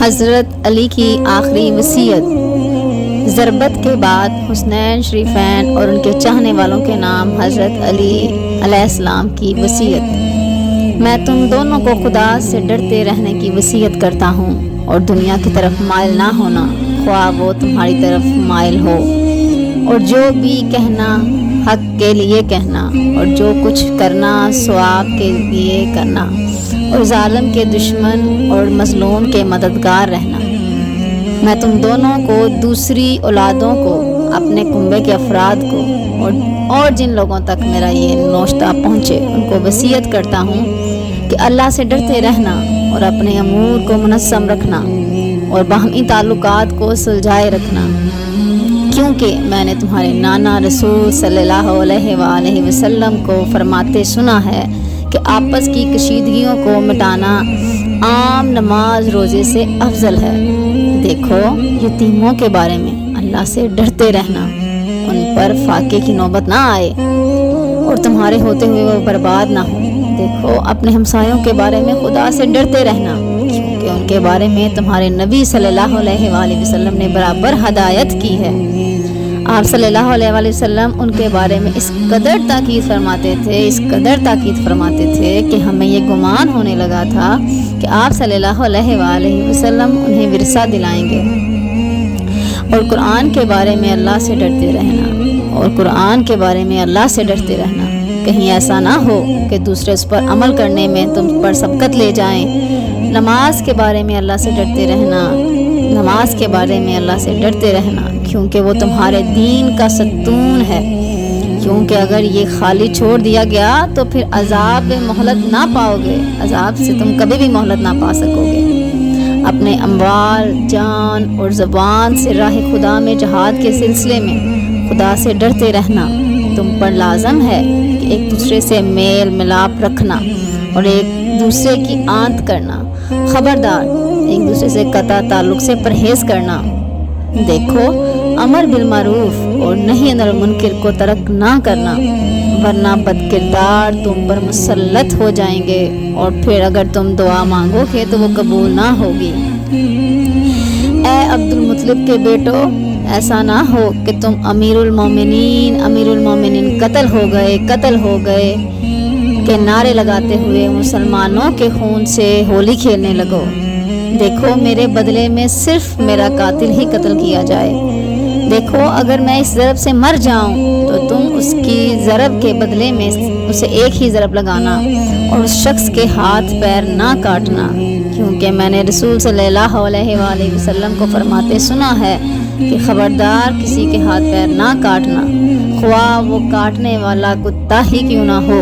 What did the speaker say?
حضرت علی کی آخری وصیت۔ ضربت کے بعد حسنین شریفین اور ان کے چاہنے والوں کے نام حضرت علی علیہ السلام کی وصیت۔ میں تم دونوں کو خدا سے ڈرتے رہنے کی وصیت کرتا ہوں اور دنیا کی طرف مائل نہ ہونا، خواہ وہ تمہاری طرف مائل ہو، اور جو بھی کہنا حق کے لیے کہنا، اور جو کچھ کرنا ثواب کے لیے کرنا، اور ظالم کے دشمن اور مظلوم کے مددگار رہنا۔ میں تم دونوں کو، دوسری اولادوں کو، اپنے کنبے کے افراد کو اور جن لوگوں تک میرا یہ نوشتہ پہنچے ان کو وصیت کرتا ہوں کہ اللہ سے ڈرتے رہنا اور اپنے امور کو منظم رکھنا اور باہمی تعلقات کو سلجھائے رکھنا، کیونکہ میں نے تمہارے نانا رسول صلی اللہ علیہ وآلہ وسلم کو فرماتے سنا ہے کہ آپس کی کشیدگیوں کو مٹانا عام نماز روزے سے افضل ہے۔ دیکھو، یتیموں کے بارے میں اللہ سے ڈرتے رہنا، ان پر فاقے کی نوبت نہ آئے اور تمہارے ہوتے ہوئے وہ برباد نہ ہو۔ دیکھو، اپنے ہمسایوں کے بارے میں خدا سے ڈرتے رہنا، کیونکہ ان کے بارے میں تمہارے نبی صلی اللہ علیہ وآلہ وسلم نے برابر ہدایت کی ہے۔ آپ صلی اللہ علیہ وآلہ وسلم ان کے بارے میں اس قدر تاکید فرماتے تھے کہ ہمیں یہ گمان ہونے لگا تھا کہ آپ صلی اللہ علیہ وآلہ وسلم انہیں ورثہ دلائیں گے۔ اور قرآن کے بارے میں اللہ سے ڈرتے رہنا، کہیں ایسا نہ ہو کہ دوسرے اس پر عمل کرنے میں تم پر سبقت لے جائیں۔ نماز کے بارے میں اللہ سے ڈرتے رہنا، کیونکہ وہ تمہارے دین کا ستون ہے، کیونکہ اگر یہ خالی چھوڑ دیا گیا تو پھر عذاب میں مہلت نہ پاؤ گے، عذاب سے تم کبھی بھی مہلت نہ پا سکو گے۔ اپنے اموال، جان اور زبان سے راہ خدا میں جہاد کے سلسلے میں خدا سے ڈرتے رہنا تم پر لازم ہے کہ ایک دوسرے سے میل ملاپ رکھنا اور ایک دوسرے کی آنت کرنا، خبردار ایک دوسرے سے قطع تعلق سے پرہیز کرنا۔ دیکھو، امر بالمعروف اور نہی عن المنکر کو ترک نہ کرنا، ورنہ بد کردار تم پر مسلط ہو جائیں گے اور پھر اگر تم دعا مانگو گے تو وہ قبول نہ ہوگی۔ اے عبد المطلب کے بیٹو، ایسا نہ ہو کہ تم امیر المومنین قتل ہو گئے کے نعرے لگاتے ہوئے مسلمانوں کے خون سے ہولی کھیلنے لگو۔ دیکھو، میرے بدلے میں صرف میرا قاتل ہی قتل کیا جائے۔ دیکھو، اگر میں اس ضرب سے مر جاؤں تو تم اس کی ضرب کے بدلے میں اسے ایک ہی ضرب لگانا اور اس شخص کے ہاتھ پیر نہ کاٹنا، کیونکہ میں نے رسول صلی اللہ علیہ وآلہ وسلم کو فرماتے سنا ہے کہ خبردار کسی کے ہاتھ پیر نہ کاٹنا، خواہ وہ کاٹنے والا کتا ہی کیوں نہ ہو۔